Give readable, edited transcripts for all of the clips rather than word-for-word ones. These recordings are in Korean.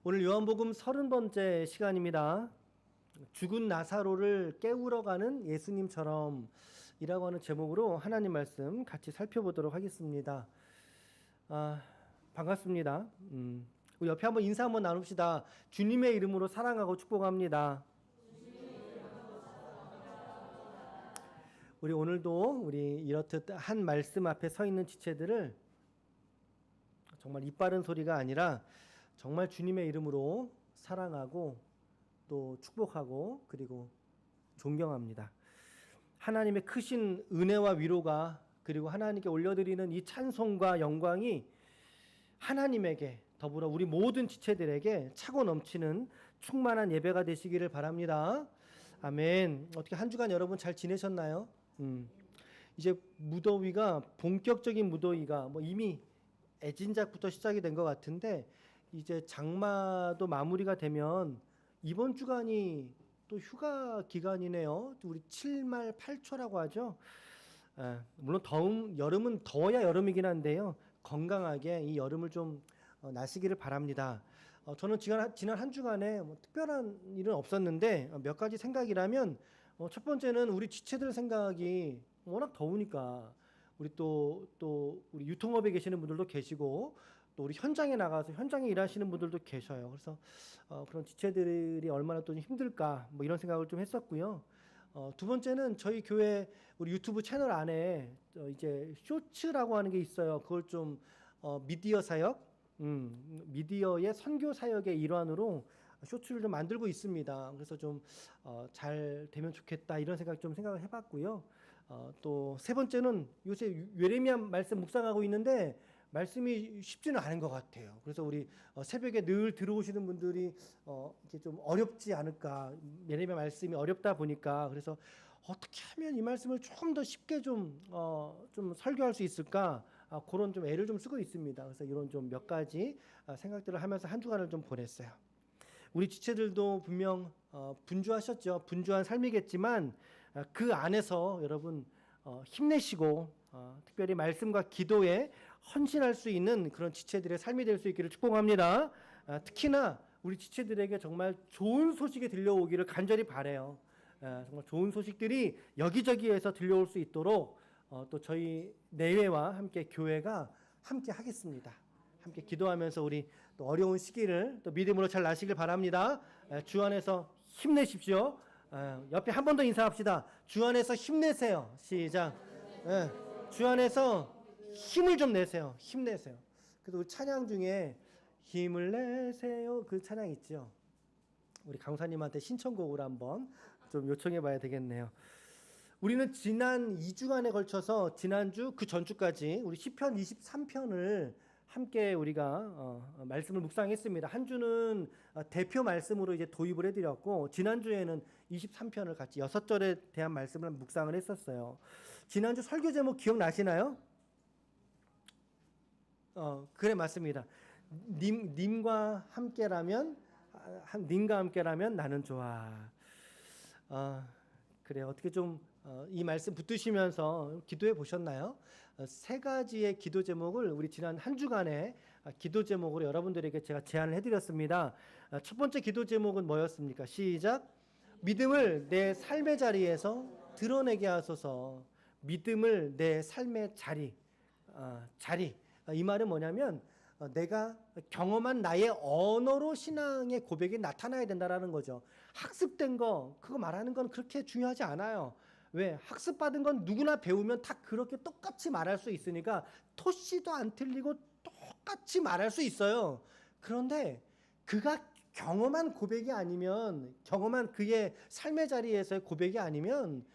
오늘 요한복음 30번째 시간입니다. 죽은 나사로를 깨우러 가는 예수님처럼 이라고 하는 제목으로 하나님 말씀 같이 살펴보도록 하겠습니다. 반갑습니다. 우리 옆에 한번 인사 한번 나눕시다. 주님의 이름으로 사랑하고 축복합니다. 우리 오늘도 우리 이렇듯 한 말씀 앞에 서 있는 지체들을 정말 입 바른 소리가 아니라 정말 주님의 이름으로 사랑하고 또 축복하고 그리고 존경합니다. 하나님의 크신 은혜와 위로가 그리고 하나님께 올려드리는 이 찬송과 영광이 하나님에게 더불어 우리 모든 지체들에게 차고 넘치는 충만한 예배가 되시기를 바랍니다. 아멘. 어떻게 한 주간 여러분 잘 지내셨나요? 이제 무더위가 본격적인 무더위가 이미 애진작부터 시작이 된 것 같은데 이제 장마도 마무리가 되면 이번 주간이 또 휴가 기간이네요. 우리 7말 8초라고 하죠. 물론 여름은 더워야 여름이긴 한데요. 건강하게 이 여름을 좀 나시기를 바랍니다. 저는 지난 한 주간에 특별한 일은 없었는데 몇 가지 생각이라면 첫 번째는 우리 지체들 생각이 워낙 더우니까 우리 또 우리 유통업에 계시는 분들도 계시고 또 우리 현장에 나가서 현장에 일하시는 분들도 계셔요. 그래서 그런 지체들이 얼마나 또 힘들까 이런 생각을 좀 했었고요. 두 번째는 저희 교회 우리 유튜브 채널 안에 이제 쇼츠라고 하는 게 있어요. 그걸 좀 미디어 사역, 미디어의 선교 사역의 일환으로 쇼츠를 좀 만들고 있습니다. 그래서 좀 잘 되면 좋겠다 이런 생각을 해봤고요. 또 세 번째는 요새 예레미야 말씀 묵상하고 있는데 말씀이 쉽지는 않은 것 같아요. 그래서 우리 새벽에 늘 들어오시는 분들이 이게 좀 어렵지 않을까. 예레미야 말씀이 어렵다 보니까 그래서 어떻게 하면 이 말씀을 좀 더 쉽게 좀 설교할 수 있을까. 그런 좀 애를 좀 쓰고 있습니다. 그래서 이런 좀 몇 가지 생각들을 하면서 한 주간을 좀 보냈어요. 우리 지체들도 분명 분주하셨죠. 분주한 삶이겠지만 그 안에서 여러분 힘내시고 특별히 말씀과 기도에 헌신할 수 있는 그런 지체들의 삶이 될 수 있기를 축복합니다. 특히나 우리 지체들에게 정말 좋은 소식이 들려오기를 간절히 바라요. 정말 좋은 소식들이 여기저기에서 들려올 수 있도록 또 저희 내외와 함께 교회가 함께 하겠습니다. 함께 기도하면서 우리 또 어려운 시기를 또 믿음으로 잘 나시길 바랍니다. 주 안에서 힘내십시오. 옆에 한 번 더 인사합시다. 주 안에서 힘내세요. 시작. 주 안에서 힘을 좀 내세요. 힘내세요. 그래서 우리 찬양 중에 힘을 내세요 그 찬양 있죠. 우리 강사님한테 신청곡을 한번 좀 요청해 봐야 되겠네요. 우리는 지난 2주간에 걸쳐서 지난주 그 전주까지 우리 시편 23편을 함께 우리가 말씀을 묵상했습니다. 한 주는 대표 말씀으로 이제 도입을 해드렸고 지난주에는 23편을 같이 6절에 대한 말씀을 묵상을 했었어요. 지난주 설교 제목 기억나시나요? 그래 맞습니다. 님과 함께라면 나는 좋아. 그래 어떻게 좀 이 말씀 붙드시면서 기도해 보셨나요? 세 가지의 기도 제목을 우리 지난 한 주간의 기도 제목으로 여러분들에게 제가 제안을 해드렸습니다. 첫 번째 기도 제목은 뭐였습니까? 시작. 믿음을 내 삶의 자리에서 드러내게 하소서. 믿음을 내 삶의 자리. 이 말은 뭐냐면 내가 경험한 나의 언어로 신앙의 고백이 나타나야 된다라는 거죠. 학습된 거 그거 말하는 건 그렇게 중요하지 않아요. 왜? 학습받은 건 누구나 배우면 다 그렇게 똑같이 말할 수 있으니까 토시도 안 틀리고 똑같이 말할 수 있어요. 그런데 그가 경험한 고백이 아니면 경험한 그의 삶의 자리에서의 고백이 아니면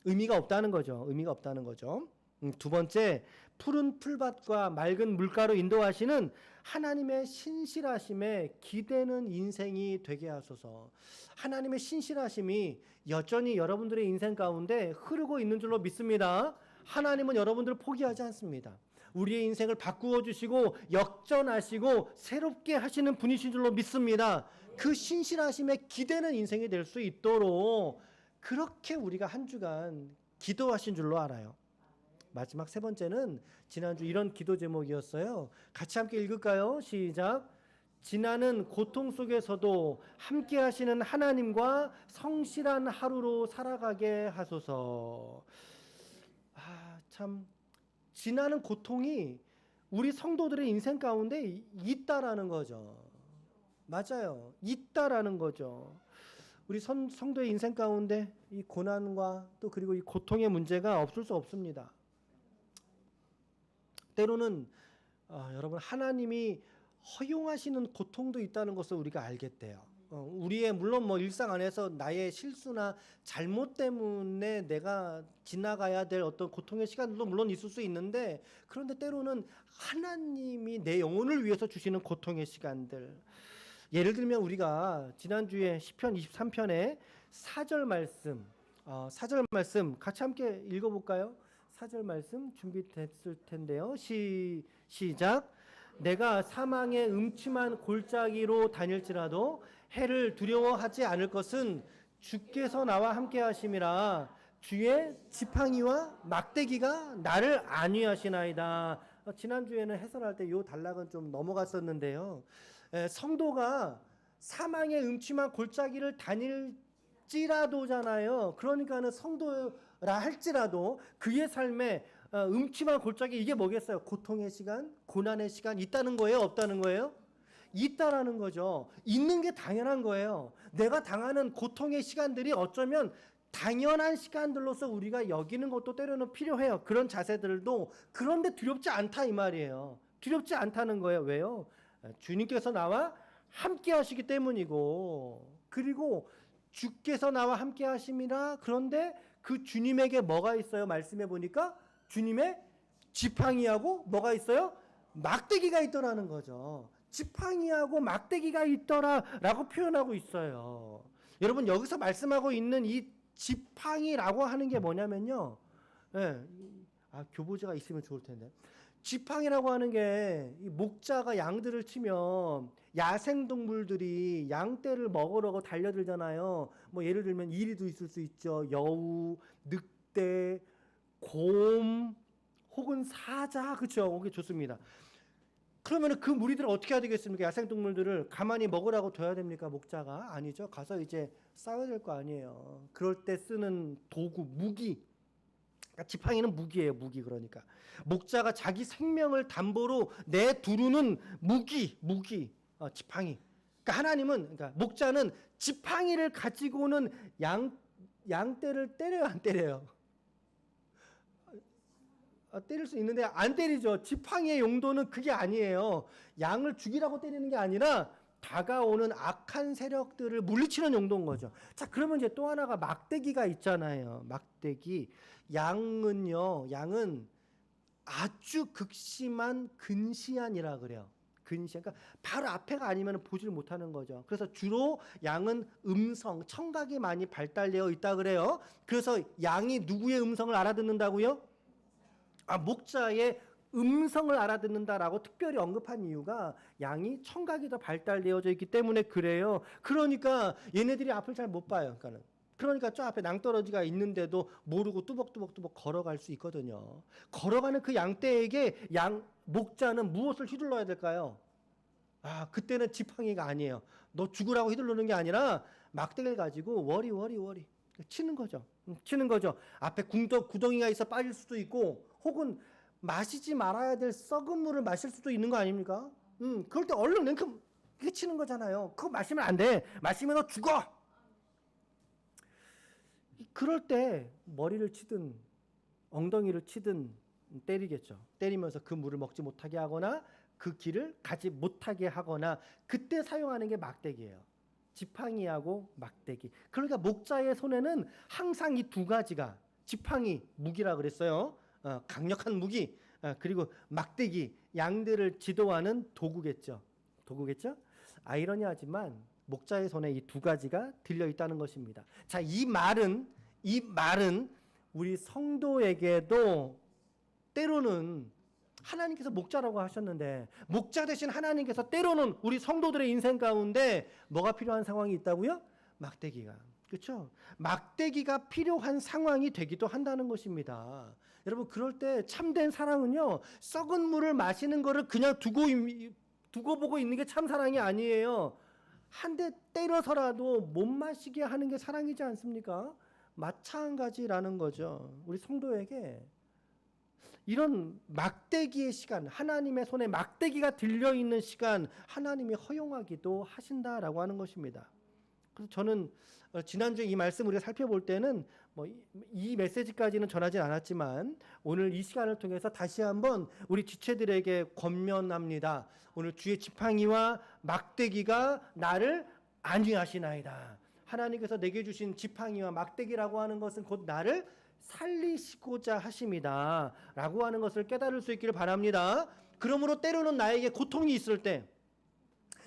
의미가 없다는 거죠. 의미가 없다는 거죠. 두 번째, 푸른 풀밭과 맑은 물가로 인도하시는 하나님의 신실하심에 기대는 인생이 되게 하소서. 하나님의 신실하심이 여전히 여러분들의 인생 가운데 흐르고 있는 줄로 믿습니다. 하나님은 여러분들을 포기하지 않습니다. 우리의 인생을 바꾸어 주시고 역전하시고 새롭게 하시는 분이신 줄로 믿습니다. 그 신실하심에 기대는 인생이 될 수 있도록 그렇게 우리가 한 주간 기도하신 줄로 알아요. 마지막 세 번째는 지난주 이런 기도 제목이었어요. 같이 함께 읽을까요? 시작. 지나는 고통 속에서도 함께 하시는 하나님과 성실한 하루로 살아가게 하소서. 참 지나는 고통이 우리 성도들의 인생 가운데 있다라는 거죠. 맞아요. 있다라는 거죠. 우리 성도의 인생 가운데 이 고난과 또 그리고 이 고통의 문제가 없을 수 없습니다. 때로는 여러분 하나님이 허용하시는 고통도 있다는 것을 우리가 알겠대요. 우리의 물론 뭐 일상 안에서 나의 실수나 잘못 때문에 내가 지나가야 될 어떤 고통의 시간들도 물론 있을 수 있는데, 그런데 때로는 하나님이 내 영혼을 위해서 주시는 고통의 시간들, 예를 들면 우리가 지난주에 시편 23편의 4절 말씀 같이 함께 읽어볼까요? 4절 말씀 준비됐을 텐데요. 시작. 내가 사망의 음침한 골짜기로 다닐지라도 해를 두려워하지 않을 것은 주께서 나와 함께 하심이라. 주의 지팡이와 막대기가 나를 안위하시나이다. 지난주에는 해설할 때 이 단락은 좀 넘어갔었는데요. 성도가 사망의 음침한 골짜기를 다닐지라도잖아요. 그러니까는 성도라 할지라도 그의 삶에 음침한 골짜기, 이게 뭐겠어요? 고통의 시간, 고난의 시간 있다는 거예요? 없다는 거예요? 있다라는 거죠. 있는 게 당연한 거예요. 내가 당하는 고통의 시간들이 어쩌면 당연한 시간들로서 우리가 여기는 것도 때로는 필요해요. 그런 자세들도. 그런데 두렵지 않다 이 말이에요. 두렵지 않다는 거예요. 왜요? 주님께서 나와 함께 하시기 때문이고, 그리고 주께서 나와 함께 하심이라. 그런데 그 주님에게 뭐가 있어요? 말씀해 보니까 주님의 지팡이하고 뭐가 있어요? 막대기가 있더라는 거죠. 지팡이하고 막대기가 있더라라고 표현하고 있어요. 여러분, 여기서 말씀하고 있는 이 지팡이라고 하는 게 뭐냐면요. 교보제가 있으면 좋을 텐데. 지팡이라고 하는 게, 이 목자가 양들을 치면 야생동물들이 양떼를 먹으려고 달려들잖아요. 뭐 예를 들면 이리도 있을 수 있죠. 여우, 늑대, 곰, 혹은 사자. 그렇죠? 오게 좋습니다. 그러면 그 무리들을 어떻게 해야 되겠습니까? 야생동물들을 가만히 먹으라고 둬야 됩니까? 목자가? 아니죠. 가서 이제 싸워야 될 거 아니에요. 그럴 때 쓰는 도구, 무기. 그러니까 지팡이는 무기예요. 무기. 그러니까 목자가 자기 생명을 담보로 내두르는 무기. 지팡이. 그러니까 하나님은, 그러니까 목자는 지팡이를 가지고는 양떼를 때려요, 안 때려요? 때릴 수 있는데 안 때리죠. 지팡이의 용도는 그게 아니에요. 양을 죽이라고 때리는 게 아니라 다가오는 악한 세력들을 물리치는 용도인 거죠. 자, 그러면 이제 또 하나가 막대기가 있잖아요. 막대기. 양은 아주 극심한 근시안이라 그래요. 근시안. 그러니까 바로 앞에가 아니면 보질 못하는 거죠. 그래서 주로 양은 청각이 많이 발달되어 있다 그래요. 그래서 양이 누구의 음성을 알아듣는다고요? 목자의 음성을 알아듣는다라고 특별히 언급한 이유가 양이 청각이 더 발달되어져 있기 때문에 그래요. 그러니까 얘네들이 앞을 잘 못 봐요. 그러니까 저 앞에 낭떠러지가 있는데도 모르고 뚜벅뚜벅 걸어갈 수 있거든요. 걸어가는 그 양떼에게 목자는 무엇을 휘둘러야 될까요? 그때는 지팡이가 아니에요. 너 죽으라고 휘두르는 게 아니라 막대기를 가지고 워리 치는 거죠. 앞에 구덩이가 있어 빠질 수도 있고, 혹은 마시지 말아야 될 썩은 물을 마실 수도 있는 거 아닙니까? 그럴 때 얼른 냉큼 이렇게 치는 거잖아요. 그거 마시면 안 돼. 마시면 너 죽어. 그럴 때 머리를 치든 엉덩이를 치든 때리겠죠. 때리면서 그 물을 먹지 못하게 하거나 그 길을 가지 못하게 하거나, 그때 사용하는 게 막대기예요. 지팡이하고 막대기. 그러니까 목자의 손에는 항상 이 두 가지가, 지팡이, 무기라 그랬어요. 강력한 무기, 그리고 막대기, 양들을 지도하는 도구겠죠. 아이러니하지만 목자의 손에 이 두 가지가 들려 있다는 것입니다. 자, 이 말은 우리 성도에게도 때로는, 하나님께서 목자라고 하셨는데 목자 대신 하나님께서 때로는 우리 성도들의 인생 가운데 뭐가 필요한 상황이 있다고요? 막대기가. 그렇죠? 막대기가 필요한 상황이 되기도 한다는 것입니다. 여러분, 그럴 때 참된 사랑은요, 썩은 물을 마시는 거를 그냥 두고 두고 보고 있는 게 참 사랑이 아니에요. 한 대 때려서라도 못 마시게 하는 게 사랑이지 않습니까? 마찬가지라는 거죠. 우리 성도에게 이런 막대기의 시간, 하나님의 손에 막대기가 들려있는 시간, 하나님이 허용하기도 하신다라고 하는 것입니다. 그래서 저는 지난주에 이 말씀 우리가 살펴볼 때는 이 메시지까지는 전하진 않았지만 오늘 이 시간을 통해서 다시 한번 우리 지체들에게 권면합니다. 오늘 주의 지팡이와 막대기가 나를 안위하시나이다. 하나님께서 내게 주신 지팡이와 막대기라고 하는 것은 곧 나를 살리시고자 하심이다 라고 하는 것을 깨달을 수 있기를 바랍니다. 그러므로 때로는 나에게 고통이 있을 때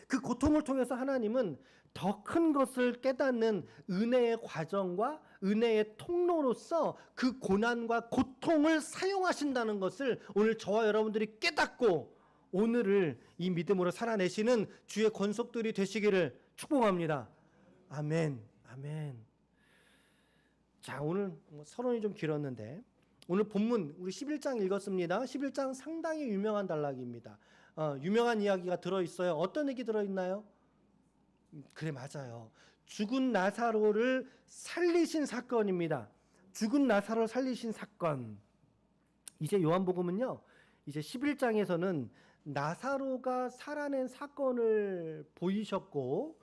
그 고통을 통해서 하나님은 더 큰 것을 깨닫는 은혜의 과정과 은혜의 통로로서 그 고난과 고통을 사용하신다는 것을 오늘 저와 여러분들이 깨닫고 오늘을 이 믿음으로 살아내시는 주의 권속들이 되시기를 축복합니다. 아멘. 아멘. 자, 오늘 서론이 좀 길었는데 오늘 본문 우리 11장 읽었습니다. 11장 상당히 유명한 단락입니다. 유명한 이야기가 들어있어요. 어떤 얘기 들어있나요? 그래, 맞아요. 죽은 나사로를 살리신 사건입니다. 죽은 나사로를 살리신 사건. 이제 요한복음은요, 이제 11장에서는 나사로가 살아낸 사건을 보이셨고,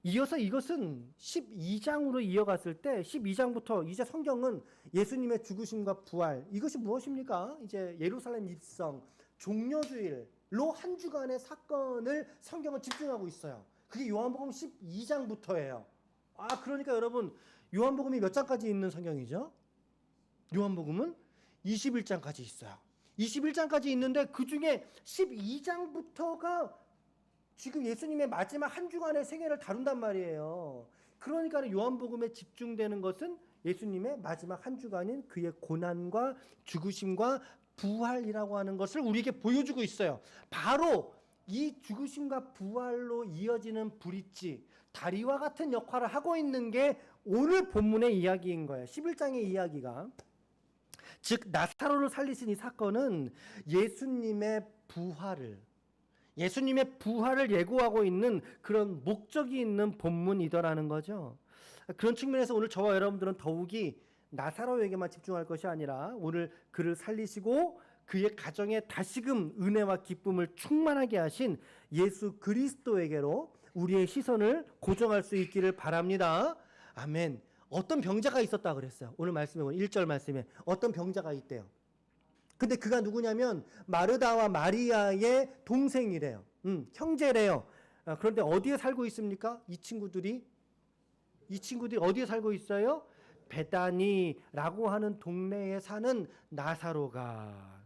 이어서 이것은 12장으로 이어갔을 때 12장부터 이제 성경은 예수님의 죽으심과 부활, 이것이 무엇입니까? 이제 예루살렘 입성, 종려주일로 한 주간의 사건을 성경은 집중하고 있어요. 그게 요한복음 12장부터예요. 그러니까 여러분, 요한복음이 몇 장까지 있는 성경이죠? 요한복음은 21장까지 있어요. 21장까지 있는데 그 중에 12장부터가 지금 예수님의 마지막 한 주간의 생애를 다룬단 말이에요. 그러니까 요한복음에 집중되는 것은 예수님의 마지막 한 주간인 그의 고난과 죽으심과 부활이라고 하는 것을 우리에게 보여주고 있어요. 바로 이 죽으심과 부활로 이어지는 브릿지, 다리와 같은 역할을 하고 있는 게 오늘 본문의 이야기인 거예요. 11장의 이야기가. 즉 나사로를 살리신 이 사건은 예수님의 부활을 예고하고 있는 그런 목적이 있는 본문이더라는 거죠. 그런 측면에서 오늘 저와 여러분들은 더욱이 나사로에게만 집중할 것이 아니라 오늘 그를 살리시고 그의 가정에 다시금 은혜와 기쁨을 충만하게 하신 예수 그리스도에게로 우리의 시선을 고정할 수 있기를 바랍니다. 아멘. 어떤 병자가 있었다 그랬어요. 오늘 말씀에 보면 1절 말씀에 어떤 병자가 있대요. 근데 그가 누구냐면 마르다와 마리아의 동생이래요. 형제래요. 그런데 어디에 살고 있습니까? 이 친구들이 어디에 살고 있어요? 베다니라고 하는 동네에 사는 나사로가.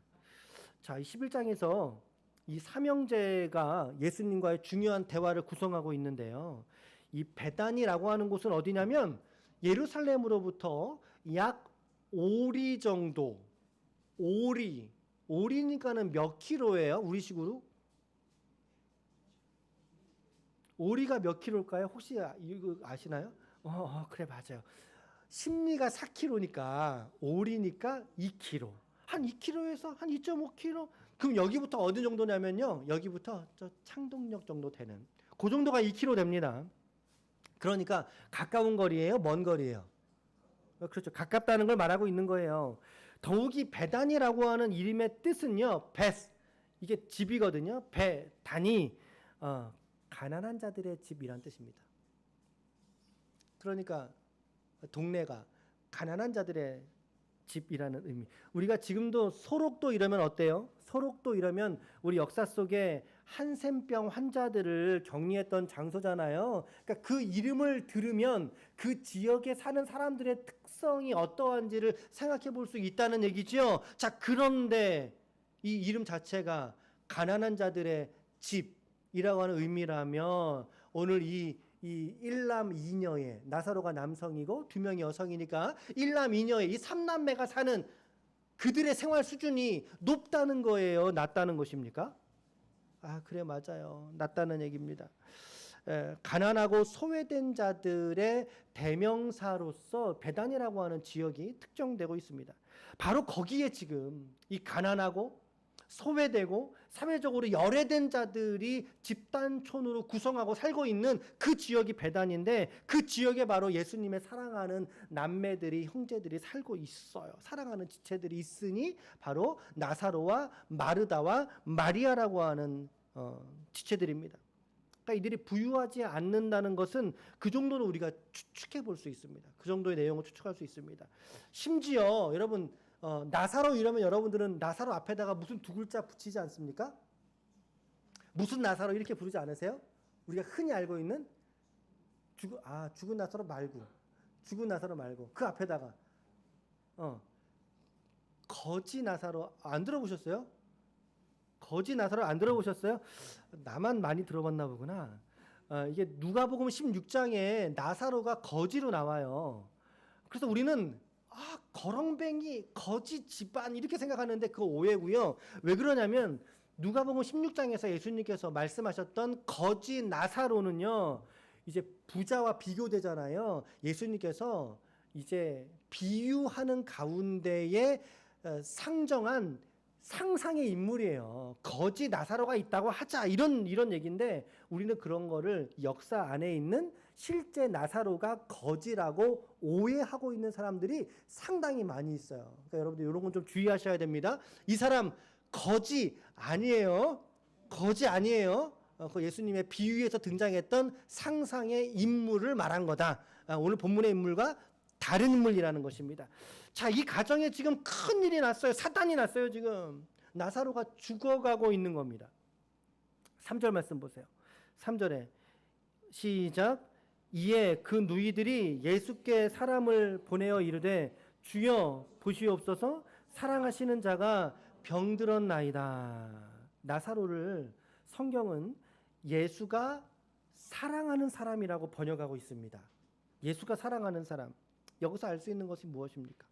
자, 11장에서 이 삼형제가 예수님과의 중요한 대화를 구성하고 있는데요. 이 베다니라고 하는 곳은 어디냐면 예루살렘으로부터 약 5리 정도. 5리니까는 몇 킬로예요? 우리식으로? 5리가 몇 킬로일까요? 혹시 이거 아시나요? 그래, 맞아요. 심리가 4킬로니까 5리니까 2킬로. 한 2킬로에서 한 2.5킬로. 그럼 여기부터 어느 정도냐면요. 여기부터 저 창동역 정도 되는. 그 정도가 2킬로 됩니다. 그러니까 가까운 거리예요? 먼 거리예요? 그렇죠. 가깝다는 걸 말하고 있는 거예요. 더욱이 베단이라고 하는 이름의 뜻은요. 베스. 이게 집이거든요. 베단이. 가난한 자들의 집이란 뜻입니다. 그러니까 동네가 가난한 자들의 집이라는 의미. 우리가 지금도 소록도 이러면 어때요? 소록도 이러면 우리 역사 속에 한센병 환자들을 격리했던 장소잖아요. 그러니까 그 이름을 들으면 그 지역에 사는 사람들의 특성이 어떠한지를 생각해 볼 수 있다는 얘기죠. 자, 그런데 이 이름 자체가 가난한 자들의 집이라고 하는 의미라면 오늘 이 일남 이녀의 나사로가 남성이고 2명이 여성이니까 일남 이녀의 이 3남매가 사는 그들의 생활 수준이 높다는 거예요? 낮다는 것입니까? 그래, 맞아요. 낮다는 얘기입니다. 가난하고 소외된 자들의 대명사로서 베단이라고 하는 지역이 특정되고 있습니다. 바로 거기에 지금 이 가난하고 소외되고 사회적으로 열애된 자들이 집단촌으로 구성하고 살고 있는 그 지역이 베단인데, 그 지역에 바로 예수님의 사랑하는 남매들이, 형제들이 살고 있어요. 사랑하는 지체들이 있으니 바로 나사로와 마르다와 마리아라고 하는 지체들입니다. 그러니까 이들이 부유하지 않는다는 것은 그 정도는 우리가 추측해 볼 수 있습니다. 그 정도의 내용을 추측할 수 있습니다. 심지어 여러분, 나사로 이러면 여러분들은 나사로 앞에다가 무슨 두 글자 붙이지 않습니까? 무슨 나사로 이렇게 부르지 않으세요? 우리가 흔히 알고 있는 죽은 나사로 말고, 죽은 나사로 말고 그 앞에다가 거지 나사로 안 들어보셨어요? 거지 나사로 안 들어보셨어요? 나만 많이 들어봤나 보구나. 이게 누가복음 16장에 나사로가 거지로 나와요. 그래서 우리는 거렁뱅이, 거지 집안 이렇게 생각하는데 그거 오해고요. 왜 그러냐면 누가복음 16장에서 예수님께서 말씀하셨던 거지 나사로는요, 이제 부자와 비교되잖아요. 예수님께서 이제 비유하는 가운데에 상정한 상상의 인물이에요. 거지 나사로가 있다고 하자, 이런 얘기인데 우리는 그런 거를 역사 안에 있는 실제 나사로가 거지라고 오해하고 있는 사람들이 상당히 많이 있어요. 그러니까 여러분들 이런 건 좀 주의하셔야 됩니다. 이 사람 거지 아니에요. 거지 아니에요. 그 예수님의 비유에서 등장했던 상상의 인물을 말한 거다. 오늘 본문의 인물과 다른 인물이라는 것입니다. 자, 이 가정에 지금 큰 일이 났어요. 사단이 났어요. 지금 나사로가 죽어가고 있는 겁니다. 3절 말씀 보세요. 3절에 시작. 이에 그 누이들이 예수께 사람을 보내어 이르되 주여 보시옵소서, 사랑하시는 자가 병들었나이다. 나사로를 성경은 예수가 사랑하는 사람이라고 번역하고 있습니다. 예수가 사랑하는 사람. 여기서 알 수 있는 것이 무엇입니까?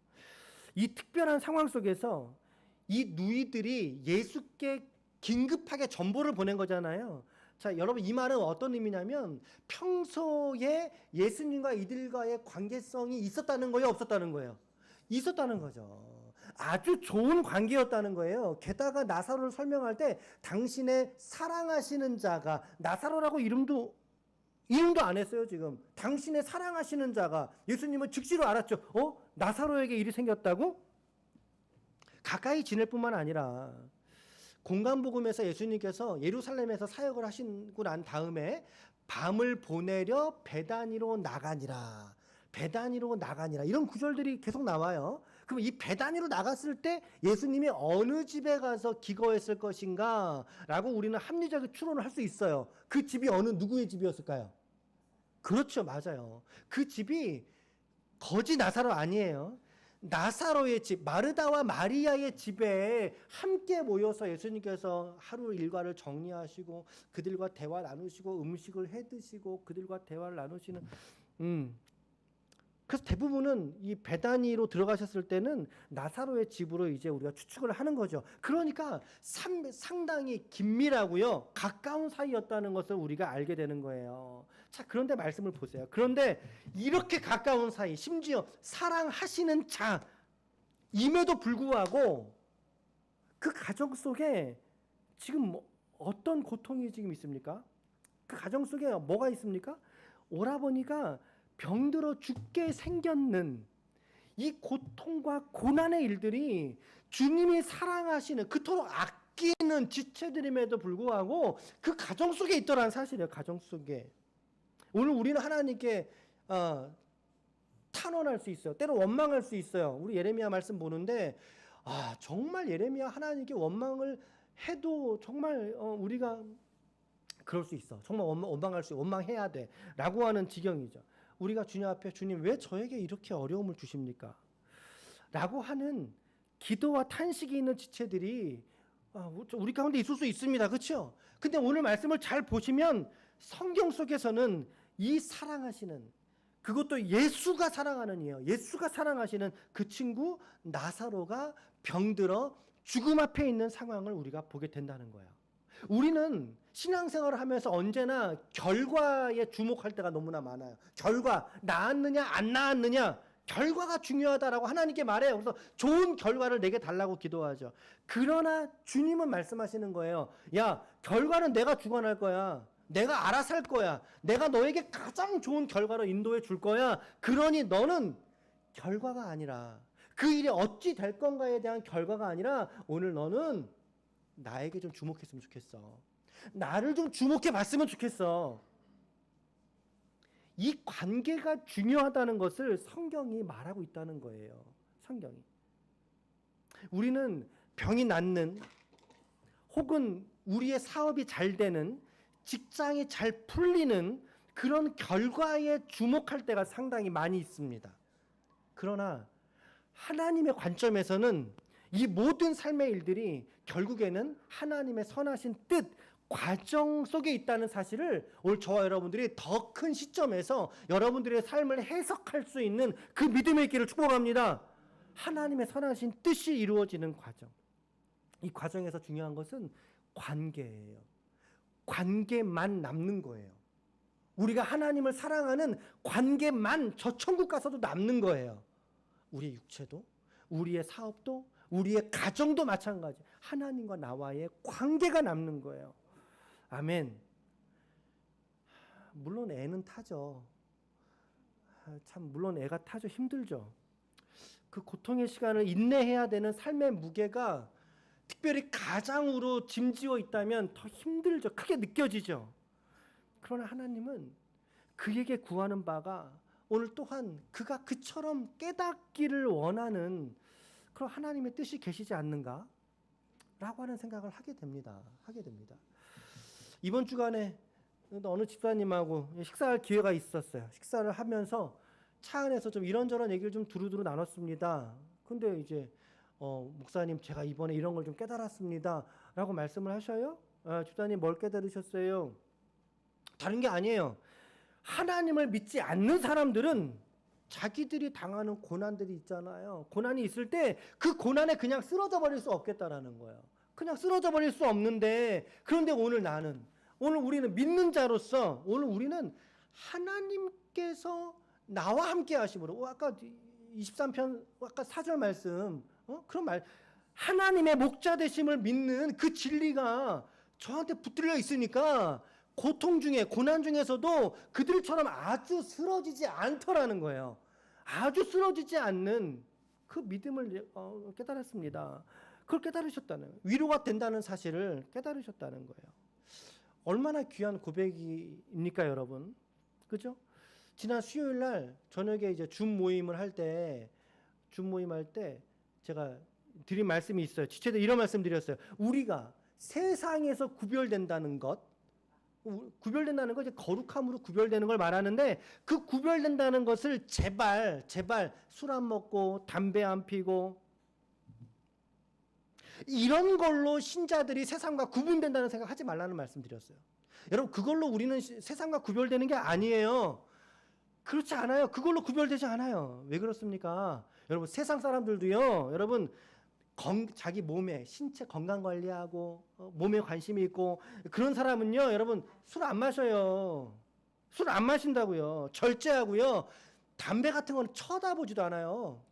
이 특별한 상황 속에서 이 누이들이 예수께 긴급하게 전보를 보낸 거잖아요. 자, 여러분, 이 말은 어떤 의미냐면 평소에 예수님과 이들과의 관계성이 있었다는 거예요, 없었다는 거예요? 있었다는 거죠. 아주 좋은 관계였다는 거예요. 게다가 나사로를 설명할 때 당신의 사랑하시는 자가, 나사로라고 이름도 안 했어요. 지금 당신의 사랑하시는 자가, 예수님은 즉시로 알았죠. 나사로에게 일이 생겼다고? 가까이 지낼 뿐만 아니라 공간복음에서 예수님께서 예루살렘에서 사역을 하시고 난 다음에 밤을 보내려 베다니로 나가니라, 베다니로 나가니라, 이런 구절들이 계속 나와요. 그럼 이 베다니로 나갔을 때 예수님이 어느 집에 가서 기거했을 것인가 라고 우리는 합리적인 추론을 할 수 있어요. 그 집이 누구의 집이었을까요? 그렇죠, 맞아요. 그 집이 거지 나사로 아니에요. 나사로의 집, 마르다와 마리아의 집에 함께 모여서 예수님께서 하루 일과를 정리하시고 그들과 대화 나누시고 음식을 해 드시고 그들과 대화를 나누시는 그래서 대부분은 이 베다니로 들어가셨을 때는 나사로의 집으로 이제 우리가 추측을 하는 거죠. 그러니까 상당히 긴밀하고요, 가까운 사이였다는 것을 우리가 알게 되는 거예요. 자, 그런데 말씀을 보세요. 그런데 이렇게 가까운 사이, 심지어 사랑하시는 자임에도 불구하고 그 가정 속에 지금 어떤 고통이 지금 있습니까? 그 가정 속에 뭐가 있습니까? 오라버니가 병들어 죽게 생겼는 이 고통과 고난의 일들이 주님이 사랑하시는, 그토록 아끼는 지체들임에도 불구하고 그 가정 속에 있더라는 사실이에요. 가정 속에. 오늘 우리는 하나님께 탄원할 수 있어요. 때로 원망할 수 있어요. 우리 예레미야 말씀 보는데 정말 예레미야 하나님께 원망을 해도 정말 우리가 그럴 수 있어. 정말 원망해야 돼 라고 하는 지경이죠. 우리가 주님 앞에, 주님 왜 저에게 이렇게 어려움을 주십니까? 라고 하는 기도와 탄식이 있는 지체들이 우리 가운데 있을 수 있습니다. 그렇죠? 근데 오늘 말씀을 잘 보시면 성경 속에서는 이 사랑하시는, 그것도 예수가 사랑하는 이에요. 예수가 사랑하시는 그 친구 나사로가 병들어 죽음 앞에 있는 상황을 우리가 보게 된다는 거예요. 우리는 신앙생활을 하면서 언제나 결과에 주목할 때가 너무나 많아요. 결과, 나았느냐 안 나았느냐, 결과가 중요하다라고 하나님께 말해요. 그래서 좋은 결과를 내게 달라고 기도하죠. 그러나 주님은 말씀하시는 거예요. 야, 결과는 내가 주관할 거야. 내가 알아서 할 거야. 내가 너에게 가장 좋은 결과로 인도해 줄 거야. 그러니 너는 결과가 아니라, 그 일이 어찌 될 건가에 대한 결과가 아니라, 오늘 너는 나에게 좀 주목했으면 좋겠어. 나를 좀 주목해 봤으면 좋겠어. 이 관계가 중요하다는 것을 성경이 말하고 있다는 거예요. 성경이. 우리는 병이 낫는, 혹은 우리의 사업이 잘 되는, 직장이 잘 풀리는 그런 결과에 주목할 때가 상당히 많이 있습니다. 그러나 하나님의 관점에서는 이 모든 삶의 일들이 결국에는 하나님의 선하신 뜻, 과정 속에 있다는 사실을 오늘 저와 여러분들이 더 큰 시점에서 여러분들의 삶을 해석할 수 있는 그 믿음의 길을 축복합니다. 하나님의 선하신 뜻이 이루어지는 과정. 이 과정에서 중요한 것은 관계예요. 관계만 남는 거예요. 우리가 하나님을 사랑하는 관계만 저 천국 가서도 남는 거예요. 우리의 육체도, 우리의 사업도, 우리의 가정도 마찬가지. 하나님과 나와의 관계가 남는 거예요. 아멘. 물론 애는 타죠. 참 물론 애가 타죠. 힘들죠. 그 고통의 시간을 인내해야 되는 삶의 무게가 특별히 가장으로 짐지어 있다면 더 힘들죠. 크게 느껴지죠. 그러나 하나님은 그에게 구하는 바가 오늘 또한 그가 그처럼 깨닫기를 원하는 그런 하나님의 뜻이 계시지 않는가? 라고 하는 생각을 하게 됩니다. 이번 주간에 어느 집사님하고 식사할 기회가 있었어요. 식사를 하면서 차 안에서 좀 이런저런 얘기를 좀 두루두루 나눴습니다. 근데 이제 목사님 제가 이번에 이런 걸 좀 깨달았습니다. 라고 말씀을 하셔요. 집사님 뭘 깨달으셨어요? 다른 게 아니에요. 하나님을 믿지 않는 사람들은 자기들이 당하는 고난들이 있잖아요. 고난이 있을 때 그 고난에 그냥 쓰러져 버릴 수 없겠다라는 거예요. 그냥 쓰러져 버릴 수 없는데, 그런데 오늘 우리는 믿는 자로서 오늘 우리는 하나님께서 나와 함께 하심으로, 아까 23편 아까 4절 말씀, 그런 말, 하나님의 목자 되심을 믿는 그 진리가 저한테 붙들려 있으니까 고통 중에, 고난 중에서도 그들처럼 아주 쓰러지지 않더라는 거예요. 아주 쓰러지지 않는 그 믿음을 깨달았습니다. 그걸 깨달으셨다는 거예요. 위로가 된다는 사실을 깨달으셨다는 거예요. 얼마나 귀한 고백입니까, 여러분? 그죠? 지난 수요일 날 저녁에 이제 줌 모임을 할 때, 제가 드린 말씀이 있어요. 지체들 이런 말씀 드렸어요. 우리가 세상에서 구별된다는 것, 이제 거룩함으로 구별되는 걸 말하는데, 그 구별된다는 것을 제발 술 안 먹고 담배 안 피고 이런 걸로 신자들이 세상과 구분된다는 생각 하지 말라는 말씀 드렸어요. 여러분, 그걸로 우리는 세상과 구별되는 게 아니에요. 그렇지 않아요. 그걸로 구별되지 않아요. 왜 그렇습니까? 여러분, 세상 사람들도요, 여러분, 자기 몸에, 신체 건강 관리하고 몸에 관심이 있고 그런 사람은요, 여러분, 술 안 마셔요. 술 안 마신다고요. 절제하고요. 담배 같은 거는 쳐다보지도 않아요.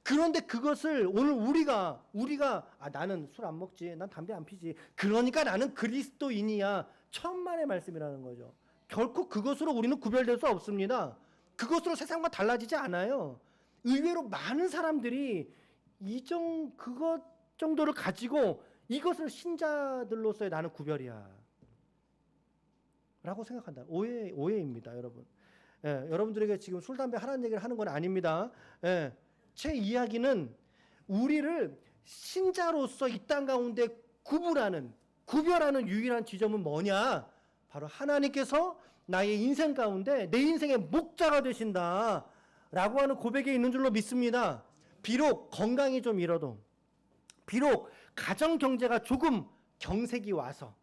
그런데 그것을 오늘 우리가 나는 술 안 먹지, 난 담배 안 피지, 그러니까 나는 그리스도인이야, 천만의 말씀이라는 거죠. 결코 그것으로 우리는 구별될 수 없습니다. 그것으로 세상과 달라지지 않아요. 의외로 많은 사람들이 그것 정도를 가지고 이것을 신자들로서의 나는 구별이야 라고 생각한다. 오해입니다, 여러분. 여러분들에게 지금 술, 담배 하라는 얘기를 하는 건 아닙니다. 제 이야기는 우리를 신자로서 이 땅 가운데 구별하는 유일한 지점은 뭐냐? 바로 하나님께서 나의 인생 가운데 내 인생의 목자가 되신다 라고 하는 고백에 있는 줄로 믿습니다. 비록 건강이 좀 잃어도, 비록 가정 경제가 조금 경색이 와서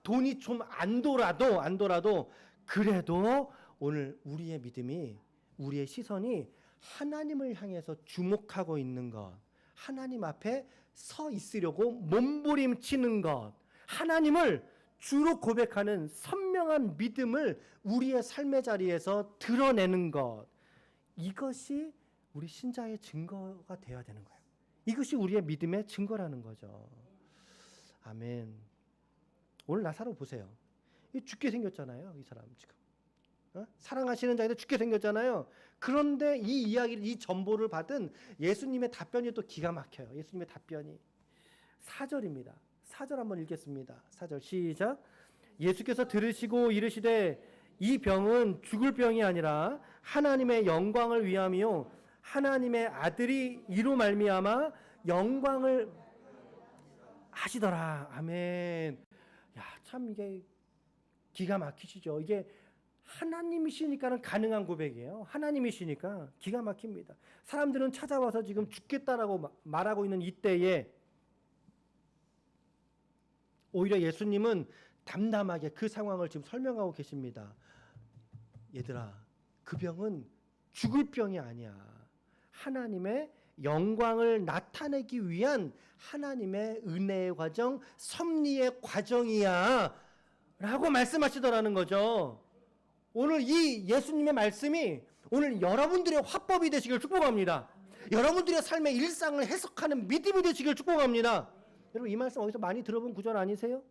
돈이 좀 안 돌아도 그래도 오늘 우리의 믿음이, 우리의 시선이 하나님을 향해서 주목하고 있는 것, 하나님 앞에 서 있으려고 몸부림치는 것, 하나님을 주로 고백하는 선명한 믿음을 우리의 삶의 자리에서 드러내는 것, 이것이 우리 신자의 증거가 되어야 되는 거예요. 이것이 우리의 믿음의 증거라는 거죠. 아멘. 오늘 나사로 보세요. 죽게 생겼잖아요. 이 사람 지금. 사랑하시는 자인데 죽게 생겼잖아요. 그런데 이 이야기를, 이 전보를 받은 예수님의 답변이 또 기가 막혀요. 예수님의 답변이 4절입니다. 4절 한번 읽겠습니다. 4절 시작. 예수께서 들으시고 이르시되 이 병은 죽을 병이 아니라 하나님의 영광을 위함이요 하나님의 아들이 이로 말미암아 영광을 하시더라. 아멘. 야, 참 이게 기가 막히시죠. 이게 하나님이시니까는 가능한 고백이에요. 하나님이시니까 기가 막힙니다. 사람들은 찾아와서 지금 죽겠다라고 말하고 있는 이때에 오히려 예수님은 담담하게 그 상황을 지금 설명하고 계십니다. 얘들아, 그 병은 죽을 병이 아니야. 하나님의 영광을 나타내기 위한 하나님의 은혜의 과정, 섭리의 과정이야 라고 말씀하시더라는 거죠. 오늘 이 예수님의 말씀이 오늘 여러분들의 화법이 되시길 축복합니다. 여러분들의 삶의 일상을 해석하는 믿음이 되시길 축복합니다. 여러분, 이 말씀 어디서 많이 들어본 구절 아니세요?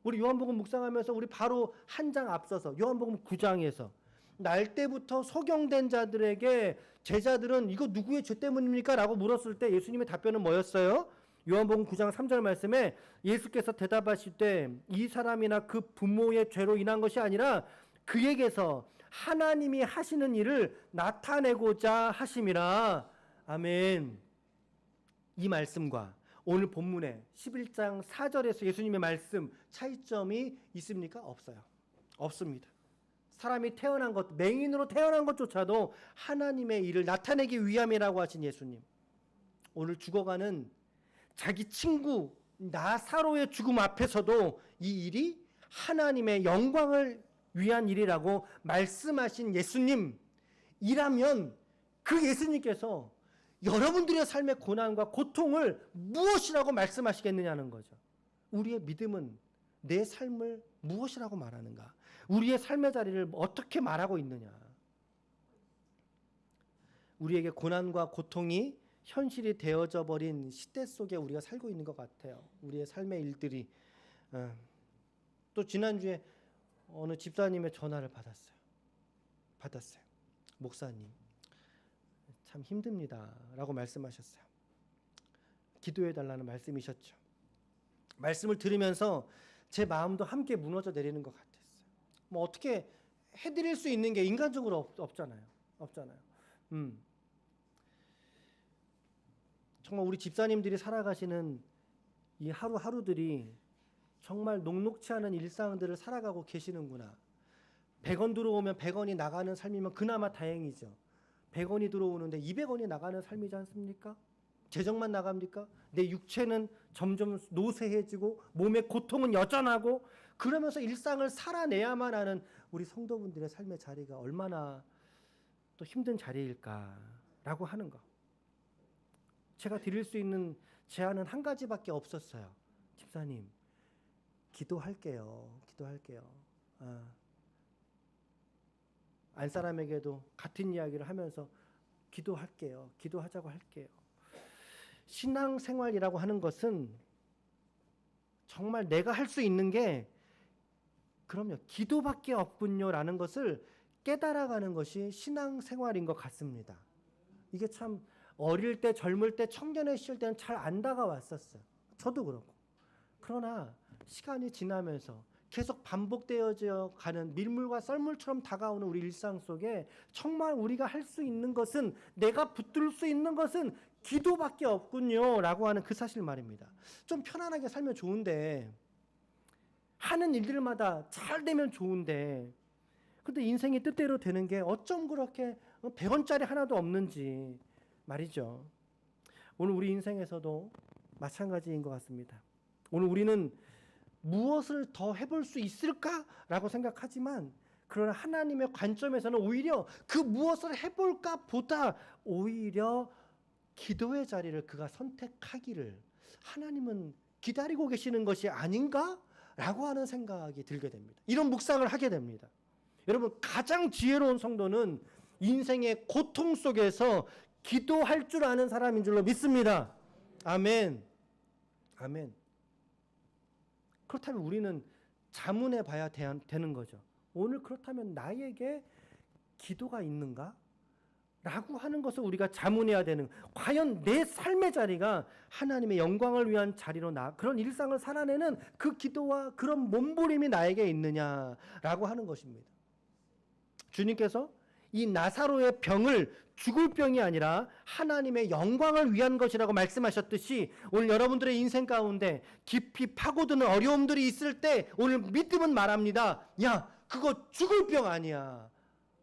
우리 요한복음 묵상하면서 우리 바로 한 장 앞서서 요한복음 9장에서 날 때부터 소경된 자들에게 제자들은 이거 누구의 죄 때문입니까? 라고 물었을 때 예수님의 답변은 뭐였어요? 요한복음 9장 3절 말씀에 예수께서 대답하실 이 사람이나 그 부모의 죄로 인한 것이 아니라 그에게서 하나님이 하시는 일을 나타내고자 하심이라. 아멘. 이 말씀과 오늘 본문의 11장 4절에서 예수님의 말씀 차이점이 있습니까? 없어요. 없습니다. 사람이 태어난 것, 맹인으로 태어난 것조차도 하나님의 일을 나타내기 위함이라고 하신 예수님. 오늘 죽어가는 자기 친구 나사로의 죽음 앞에서도 이 일이 하나님의 영광을 위한 일이라고 말씀하신 예수님이라면 그 예수님께서 여러분들의 삶의 고난과 고통을 무엇이라고 말씀하시겠느냐는 거죠. 우리의 믿음은 내 삶을 무엇이라고 말하는가? 우리의 삶의 자리를 어떻게 말하고 있느냐? 우리에게 고난과 고통이 현실이 되어져 버린 시대 속에 우리가 살고 있는 것 같아요. 우리의 삶의 일들이. 또 지난주에 어느 집사님의 전화를 받았어요. 목사님, 참 힘듭니다 라고 말씀하셨어요. 기도해달라는 말씀이셨죠. 말씀을 들으면서 제 마음도 함께 무너져 내리는 것 같았어요. 뭐 어떻게 해드릴 수 있는 게 인간적으로 없잖아요. 정말 우리 집사님들이 살아가시는 이 하루하루들이 정말 녹록치 않은 일상들을 살아가고 계시는구나. 100원 들어오면 100원이 나가는 삶이면 그나마 다행이죠. 100원이 들어오는데 200원이 나가는 삶이지 않습니까? 재정만 나갑니까? 내 육체는 점점 노쇠해지고 몸의 고통은 여전하고 그러면서 일상을 살아내야만 하는 우리 성도분들의 삶의 자리가 얼마나 또 힘든 자리일까라고 하는 거. 제가 드릴 수 있는 제안은 한 가지밖에 없었어요. 집사님, 기도할게요. 안 사람에게도 같은 이야기를 하면서 기도하자고 할게요. 신앙생활이라고 하는 것은 정말 내가 할 수 있는 게 그럼요, 기도밖에 없군요라는 것을 깨달아가는 것이 신앙생활인 것 같습니다. 이게 참 어릴 때, 젊을 때, 청년의 시절 때는 잘 안 다가왔었어요. 저도 그렇고. 그러나 시간이 지나면서 계속 반복되어져 가는 밀물과 썰물처럼 다가오는 우리 일상 속에 정말 우리가 할 수 있는 것은, 내가 붙들 수 있는 것은 기도밖에 없군요 라고 하는 그 사실 말입니다. 좀 편안하게 살면 좋은데, 하는 일들마다 잘 되면 좋은데, 근데 인생이 뜻대로 되는 게 어쩜 그렇게 100원짜리 하나도 없는지 말이죠. 오늘 우리 인생에서도 마찬가지인 것 같습니다. 오늘 우리는 무엇을 더 해볼 수 있을까라고 생각하지만, 그러나 하나님의 관점에서는 오히려 그 무엇을 해볼까 보다 오히려 기도의 자리를 그가 선택하기를 하나님은 기다리고 계시는 것이 아닌가라고 하는 생각이 들게 됩니다. 이런 묵상을 하게 됩니다. 여러분, 가장 지혜로운 성도는 인생의 고통 속에서 기도할 줄 아는 사람인 줄로 믿습니다. 아멘. 아멘. 그렇다면 우리는 자문해 봐야 되는 거죠. 오늘 그렇다면 나에게 기도가 있는가? 라고 하는 것을 우리가 자문해야 되는, 과연 내 삶의 자리가 하나님의 영광을 위한 자리로 그런 일상을 살아내는 그 기도와 그런 몸부림이 나에게 있느냐라고 하는 것입니다. 주님께서 이 나사로의 병을 죽을 병이 아니라 하나님의 영광을 위한 것이라고 말씀하셨듯이, 오늘 여러분들의 인생 가운데 깊이 파고드는 어려움들이 있을 때 오늘 믿음은 말합니다. 야, 그거 죽을 병 아니야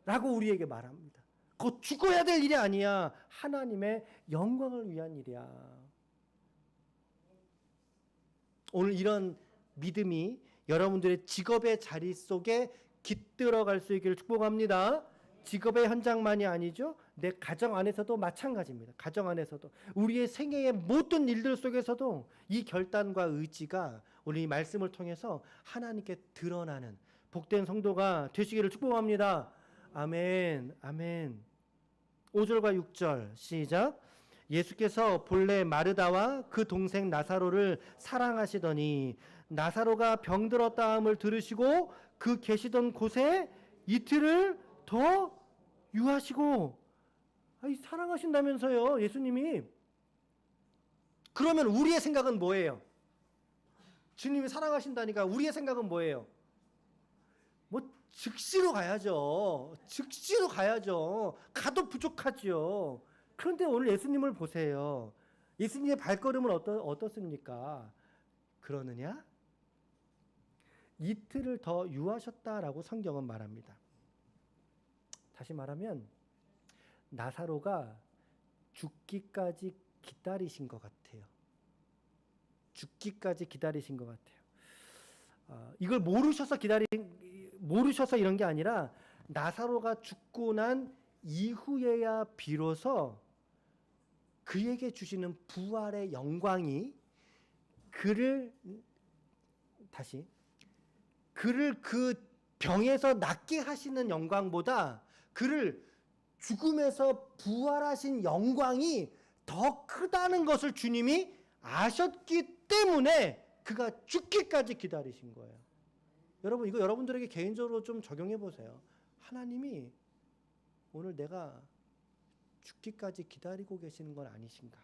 라고 우리에게 말합니다. 그거 죽어야 될 일이 아니야. 하나님의 영광을 위한 일이야. 오늘 이런 믿음이 여러분들의 직업의 자리 속에 깃들어갈 수 있기를 축복합니다. 직업의 현장만이 아니죠. 내 가정 안에서도 마찬가지입니다. 가정 안에서도 우리의 생애의 모든 일들 속에서도 이 결단과 의지가 오늘 이 말씀을 통해서 하나님께 드러나는 복된 성도가 되시기를 축복합니다. 아멘. 아멘. 5절과 6절 시작. 예수께서 본래 마르다와 그 동생 나사로를 사랑하시더니 나사로가 병들었다함을 들으시고 그 계시던 곳에 이틀을 더 유하시고. 사랑하신다면서요, 예수님이. 그러면 우리의 생각은 뭐예요? 주님이 사랑하신다니까 우리의 생각은 뭐예요? 즉시로 가야죠. 즉시로 가야죠. 가도 부족하죠. 그런데 오늘 예수님을 보세요. 예수님의 발걸음은 어떻습니까? 그러느냐? 이틀을 더 유하셨다라고 성경은 말합니다. 다시 말하면 나사로가 죽기까지 기다리신 것 같아요. 죽기까지 기다리신 것 같아요. 이걸 모르셔서 이런 게 아니라 나사로가 죽고 난 이후에야 비로소 그에게 주시는 부활의 영광이 그를 그 병에서 낫게 하시는 영광보다 그를 죽음에서 부활하신 영광이 더 크다는 것을 주님이 아셨기 때문에 그가 죽기까지 기다리신 거예요. 여러분, 이거 여러분들에게 개인적으로 좀 적용해 보세요. 하나님이 오늘 내가 죽기까지 기다리고 계시는 건 아니신가?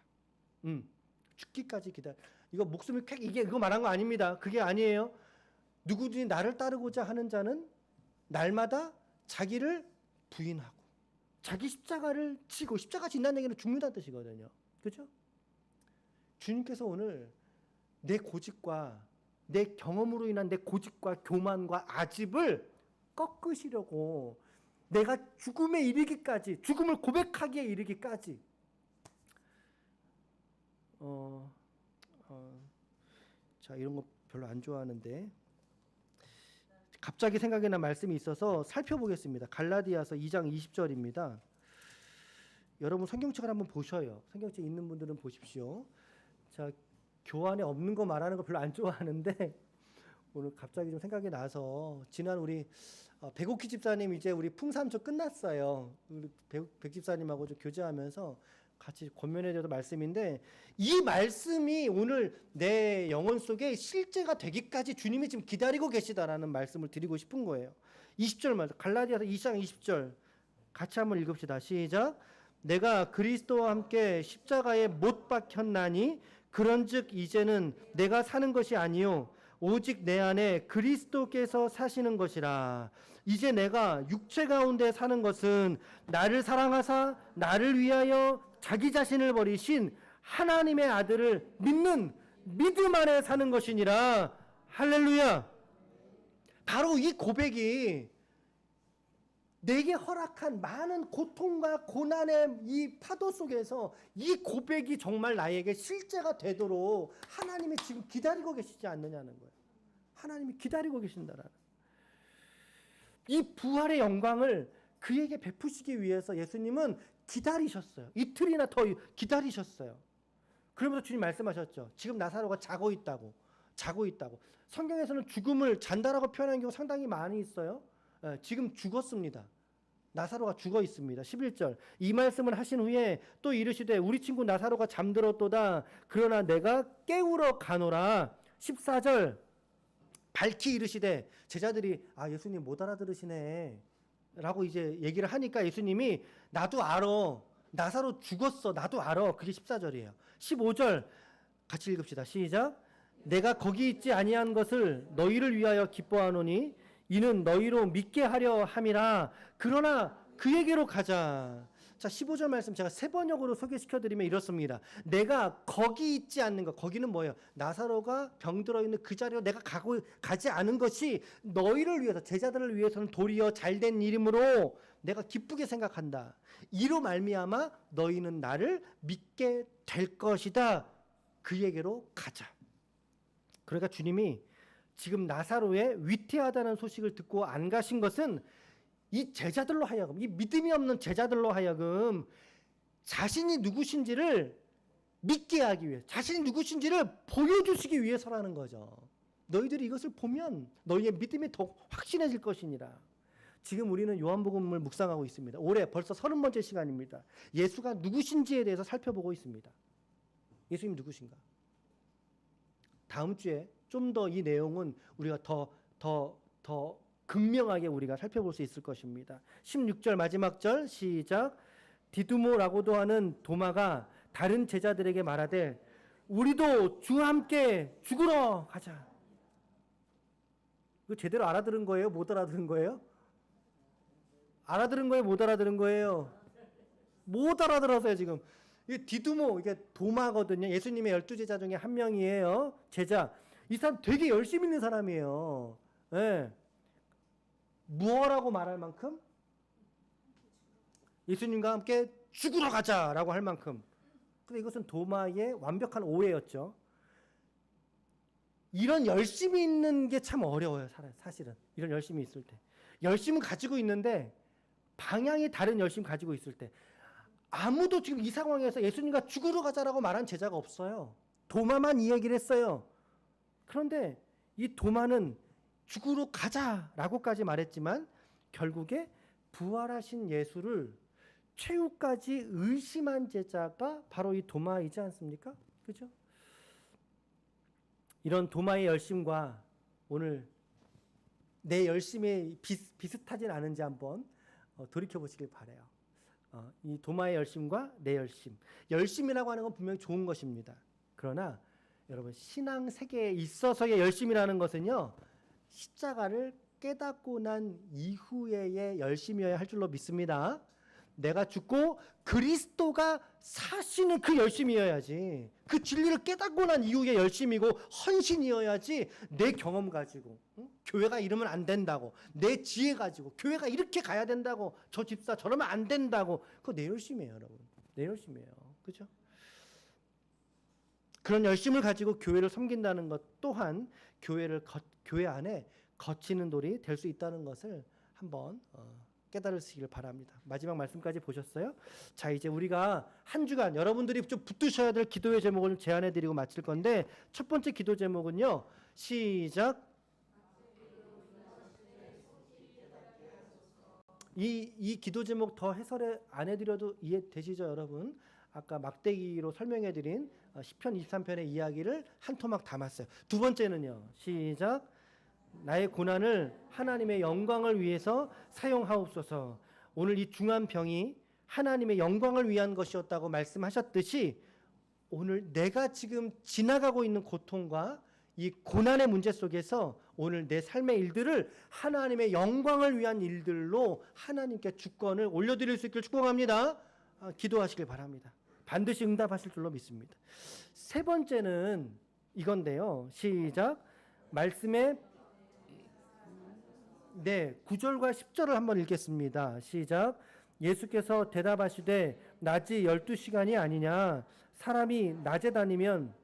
죽기까지 이거 목숨이 이거 말한 거 아닙니다. 그게 아니에요. 누구든지 나를 따르고자 하는 자는 날마다 자기를 부인하고 자기 십자가를 지고, 십자가 진다는 얘기는 죽는다는 뜻이거든요. 그렇죠? 주님께서 오늘 내 고집과 내 경험으로 인한 내 고집과 교만과 아집을 꺾으시려고 내가 죽음에 이르기까지, 죽음을 고백하기에 이르기까지 자, 이런 거 별로 안 좋아하는데 갑자기 생각이 난 말씀이 있어서 살펴보겠습니다. 갈라디아서 2장 20절입니다. 여러분 성경책을 한번 보셔요. 성경책 있는 분들은 보십시오. 자, 교환에 없는 거 말하는 거 별로 안 좋아하는데 오늘 갑자기 좀 생각이 나서, 지난 우리 백옥희 집사님 이제 우리 풍삼초 끝났어요. 우리 백 집사님하고 좀 교제하면서 같이 권면해 드려도 말씀인데, 이 말씀이 오늘 내 영혼 속에 실제가 되기까지 주님이 지금 기다리고 계시다라는 말씀을 드리고 싶은 거예요. 20절 말씀, 갈라디아서 2장 20절 같이 한번 읽읍시다. 시작. 내가 그리스도와 함께 십자가에 못 박혔나니 그런즉 이제는 내가 사는 것이 아니요 오직 내 안에 그리스도께서 사시는 것이라. 이제 내가 육체 가운데 사는 것은 나를 사랑하사 나를 위하여 자기 자신을 버리신 하나님의 아들을 믿는 믿음 안에 사는 것이니라. 할렐루야. 바로 이 고백이 내게 허락한 많은 고통과 고난의 이 파도 속에서 이 고백이 정말 나에게 실제가 되도록 하나님이 지금 기다리고 계시지 않느냐는 거예요. 하나님이 기다리고 계신다라는. 이 부활의 영광을 그에게 베푸시기 위해서 예수님은 기다리셨어요. 이틀이나 더 기다리셨어요. 그러면서 주님 말씀하셨죠. 지금 나사로가 자고 있다고. 성경에서는 죽음을 잔다라고 표현하는 경우 상당히 많이 있어요. 지금 죽었습니다. 나사로가 죽어 있습니다. 11절. 이 말씀을 하신 후에 또 이르시되 우리 친구 나사로가 잠들었도다. 그러나 내가 깨우러 가노라. 14절. 밝히 이르시되 제자들이 예수님 못 알아들으시네 라고 이제 얘기를 하니까 예수님이 나도 알아. 나사로 죽었어. 나도 알아. 그게 14절이에요. 15절 같이 읽읍시다. 시작. 내가 거기 있지 아니한 것을 너희를 위하여 기뻐하노니 이는 너희로 믿게 하려 함이라. 그러나 그에게로 가자. 자, 15절 말씀 제가 세 번역으로 소개시켜드리면 이렇습니다. 내가 거기 있지 않는 것. 거기는 뭐예요? 나사로가 병들어 있는 그 자리로 내가 가지 않은 것이 너희를 위해서, 제자들을 위해서는 도리어 잘된 일이므로 내가 기쁘게 생각한다. 이로 말미암아 너희는 나를 믿게 될 것이다. 그에게로 가자. 그러니까 주님이 지금 나사로의 위태하다는 소식을 듣고 안 가신 것은 이 제자들로 하여금, 이 믿음이 없는 제자들로 하여금 자신이 누구신지를 믿게 하기 위해, 자신이 누구신지를 보여주시기 위해서라는 거죠. 너희들이 이것을 보면 너희의 믿음이 더 확신해질 것이니라. 지금 우리는 요한복음을 묵상하고 있습니다. 올해 벌써 30번째 시간입니다. 예수가 누구신지에 대해서 살펴보고 있습니다. 예수님 누구신가? 다음 주에 좀 더 이 내용은 우리가 더 극명하게 우리가 살펴볼 수 있을 것입니다. 16절 마지막 절 시작. 디두모라고도 하는 도마가 다른 제자들에게 말하되 우리도 주와 함께 죽으러 가자. 이거 제대로 알아들은 거예요? 못 알아들은 거예요? 알아들은 거예요? 못 알아들은 거예요? 못 알아들었어요 지금. 이 디두모, 이게 도마거든요. 예수님의 12제자 중에 한 명이에요. 제자. 이 사람 되게 열심히 있는 사람이에요. 네. 무엇라고 말할 만큼? 예수님과 함께 죽으러 가자라고 할 만큼. 근데 이것은 도마의 완벽한 오해였죠. 이런 열심히 있는 게 참 어려워요. 사실은. 이런 열심히 있을 때. 열심은 가지고 있는데 방향이 다른 열심 가지고 있을 때. 아무도 지금 이 상황에서 예수님과 죽으러 가자라고 말한 제자가 없어요. 도마만 이 얘기를 했어요. 그런데 이 도마는 죽으러 가자라고까지 말했지만 결국에 부활하신 예수를 최후까지 의심한 제자가 바로 이 도마이지 않습니까? 그죠? 이런 도마의 열심과 오늘 내 열심이 비슷하진 않은지 한번 돌이켜보시길 바라요. 이 도마의 열심과 내 열심. 열심이라고 하는 건 분명히 좋은 것입니다. 그러나 여러분 신앙 세계에 있어서의 열심이라는 것은요. 십자가를 깨닫고 난 이후의 열심이어야 할 줄로 믿습니다. 내가 죽고 그리스도가 사시는 그 열심이어야지. 그 진리를 깨닫고 난 이후의 열심이고 헌신이어야지. 내 경험 가지고 교회가 이러면 안 된다고, 내 지혜 가지고 교회가 이렇게 가야 된다고, 저 집사 저러면 안 된다고, 그거 내 열심이에요 여러분. 내 열심이에요. 그죠? 그런 열심을 가지고 교회를 섬긴다는 것 또한 교회 안에 거치는 돌이 될 수 있다는 것을 한번 깨달으시길 바랍니다. 마지막 말씀까지 보셨어요? 자, 이제 우리가 한 주간 여러분들이 좀 붙드셔야 될 기도의 제목을 제안해 드리고 마칠 건데, 첫 번째 기도 제목은요. 시작. 이 기도 제목 더 해설 안 해드려도 이해되시죠 여러분? 아까 막대기로 설명해 드린 시편 23편의 이야기를 한 토막 담았어요. 두 번째는요. 시작. 나의 고난을 하나님의 영광을 위해서 사용하옵소서. 오늘 이 중한 병이 하나님의 영광을 위한 것이었다고 말씀하셨듯이 오늘 내가 지금 지나가고 있는 고통과 이 고난의 문제 속에서 오늘 내 삶의 일들을 하나님의 영광을 위한 일들로 하나님께 주권을 올려드릴 수 있기를 축복합니다. 기도하시길 바랍니다. 반드시 응답하실 줄로 믿습니다. 세 번째는 이건데요. 시작. 말씀의 9절과 10절을 한번 읽겠습니다. 시작. 예수께서 대답하시되 낮이 12시간이 아니냐. 사람이 낮에 다니면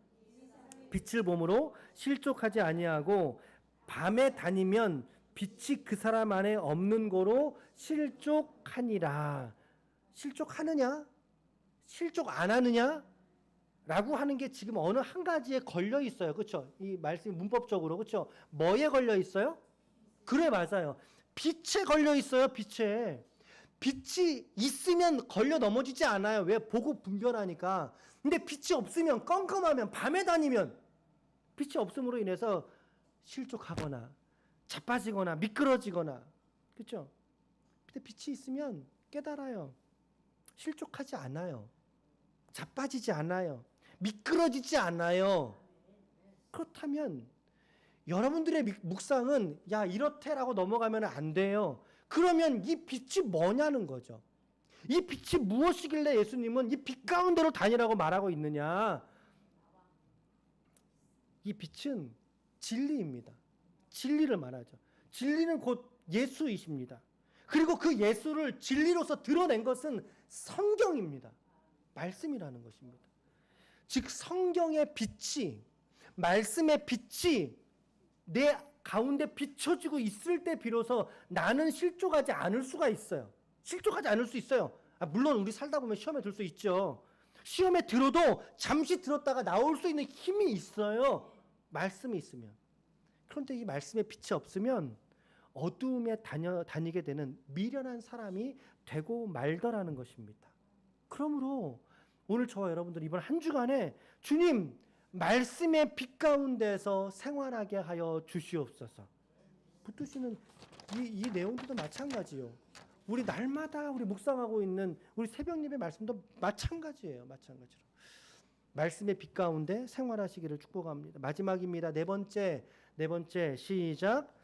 빛을 보므로 실족하지 아니하고 밤에 다니면 빛이 그 사람 안에 없는 거로 실족하니라. 실족하느냐? 실족 안 하느냐? 라고 하는 게 지금 어느 한 가지에 걸려 있어요. 그렇죠? 이 말씀이 문법적으로. 그렇죠? 뭐에 걸려 있어요? 그래, 맞아요. 빛에 걸려 있어요. 빛에. 빛이 있으면 걸려 넘어지지 않아요. 왜? 보고 분별하니까. 근데 빛이 없으면, 껌껌하면, 밤에 다니면 빛이 없음으로 인해서 실족하거나 자빠지거나 미끄러지거나, 그렇죠? 근데 빛이 있으면 깨달아요. 실족하지 않아요. 자빠지지 않아요. 미끄러지지 않아요. 그렇다면 여러분들의 묵상은 야 이렇대라고 넘어가면 안 돼요. 그러면 이 빛이 뭐냐는 거죠. 이 빛이 무엇이길래 예수님은 이 빛 가운데로 다니라고 말하고 있느냐. 이 빛은 진리입니다. 진리를 말하죠. 진리는 곧 예수이십니다. 그리고 그 예수를 진리로서 드러낸 것은 성경입니다. 말씀이라는 것입니다. 즉 성경의 빛이, 말씀의 빛이 내 가운데 비춰지고 있을 때 비로소 나는 실족하지 않을 수가 있어요. 실족하지 않을 수 있어요. 물론 우리 살다 보면 시험에 들 수 있죠. 시험에 들어도 잠시 들었다가 나올 수 있는 힘이 있어요. 말씀이 있으면. 그런데 이 말씀의 빛이 없으면 어두움에 다니게 되는 미련한 사람이 되고 말더라는 것입니다. 그러므로 오늘 저와 여러분들 이번 한 주간에 주님 말씀의 빛 가운데서 생활하게 하여 주시옵소서. 붙드시는 이 내용들도 마찬가지요. 우리 날마다 우리 묵상하고 있는 우리 새벽 예배 말씀도 마찬가지예요. 마찬가지로. 말씀의 빛 가운데 생활하시기를 축복합니다. 마지막입니다. 네 번째 시작.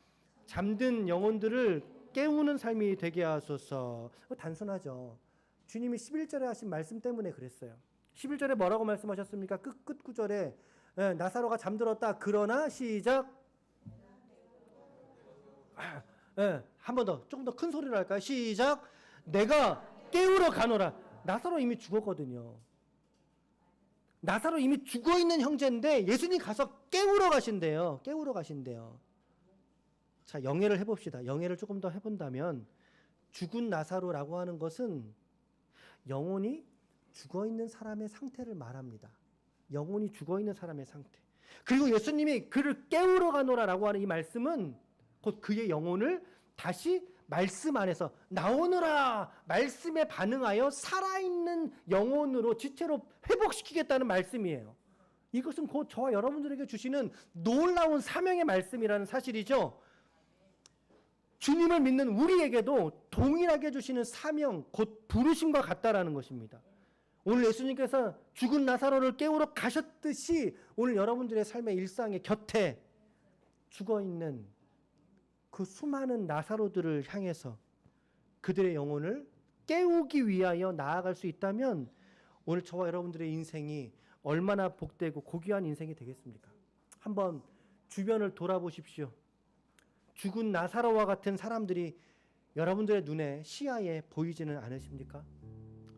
잠든 영혼들을 깨우는 삶이 되게 하소서. 단순하죠. 주님이 11절에 하신 말씀 때문에 그랬어요. 11절에 뭐라고 말씀하셨습니까? 끝 구절에 나사로가 잠들었다. 그러나 시작. 한 번 더, 조금 더 큰 소리로 할까요? 시작. 내가 깨우러 가노라. 나사로 이미 죽었거든요. 나사로 이미 죽어 있는 형제인데 예수님 가서 깨우러 가신대요. 자, 영예를 해봅시다. 영예를 조금 더 해본다면 죽은 나사로라고 하는 것은 영혼이 죽어 있는 사람의 상태를 말합니다. 영혼이 죽어 있는 사람의 상태. 그리고 예수님이 그를 깨우러 가노라라고 하는 이 말씀은 곧 그의 영혼을 다시 말씀 안에서 나오너라 말씀에 반응하여 살아있는 영혼으로 지체로 회복시키겠다는 말씀이에요. 이것은 곧 저와 여러분들에게 주시는 놀라운 사명의 말씀이라는 사실이죠. 주님을 믿는 우리에게도 동일하게 주시는 사명, 곧 부르심과 같다라는 것입니다. 오늘 예수님께서 죽은 나사로를 깨우러 가셨듯이 오늘 여러분들의 삶의 일상의 곁에 죽어있는 그 수많은 나사로들을 향해서 그들의 영혼을 깨우기 위하여 나아갈 수 있다면 오늘 저와 여러분들의 인생이 얼마나 복되고 고귀한 인생이 되겠습니까? 한번 주변을 돌아보십시오. 죽은 나사로와 같은 사람들이 여러분들의 눈에 시야에 보이지는 않으십니까?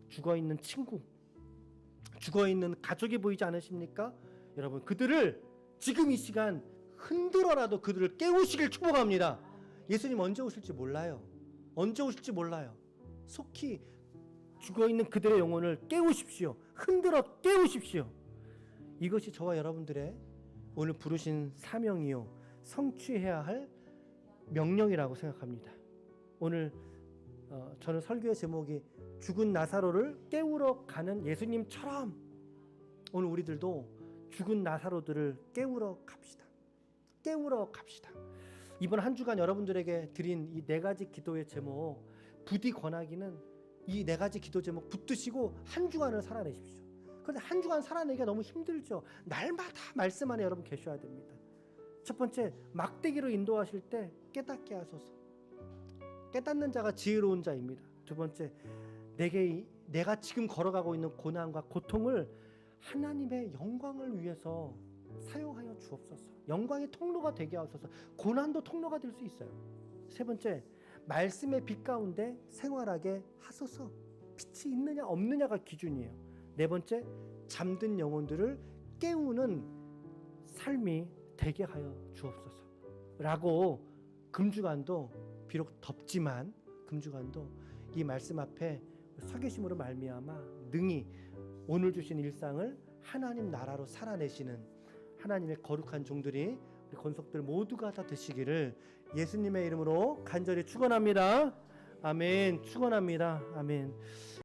죽어있는 친구, 죽어있는 가족이 보이지 않으십니까? 여러분 그들을 지금 이 시간 흔들어라도 그들을 깨우시길 축복합니다. 예수님 언제 오실지 몰라요. 속히 죽어있는 그들의 영혼을 깨우십시오. 흔들어 깨우십시오. 이것이 저와 여러분들의 오늘 부르신 사명이요 성취해야 할 명령이라고 생각합니다. 오늘 저는 설교의 제목이 죽은 나사로를 깨우러 가는 예수님처럼 오늘 우리들도 죽은 나사로들을 깨우러 갑시다. 이번 한 주간 여러분들에게 드린 이 네 가지 기도의 제목 부디 권하기는 이 네 가지 기도 제목 붙드시고 한 주간을 살아내십시오. 그런데 한 주간 살아내기가 너무 힘들죠. 날마다 말씀 안에 여러분 계셔야 됩니다. 첫 번째, 막대기로 인도하실 때 깨닫게 하소서. 깨닫는 자가 지혜로운 자입니다. 두 번째, 내가 지금 걸어가고 있는 고난과 고통을 하나님의 영광을 위해서 사용하여 주옵소서. 영광의 통로가 되게 하소서. 고난도 통로가 될 수 있어요. 세 번째, 말씀의 빛 가운데 생활하게 하소서. 빛이 있느냐 없느냐가 기준이에요. 네 번째, 잠든 영혼들을 깨우는 삶이 되게 하여 주옵소서. 라고 금주간도 비록 덥지만 금주간도 이 말씀 앞에 서 계심으로 말미암아 능히 오늘 주신 일상을 하나님 나라로 살아내시는 하나님의 거룩한 종들이 우리 권속들 모두가 다 되시기를 예수님의 이름으로 간절히 축원합니다. 아멘. 축원합니다. 아멘.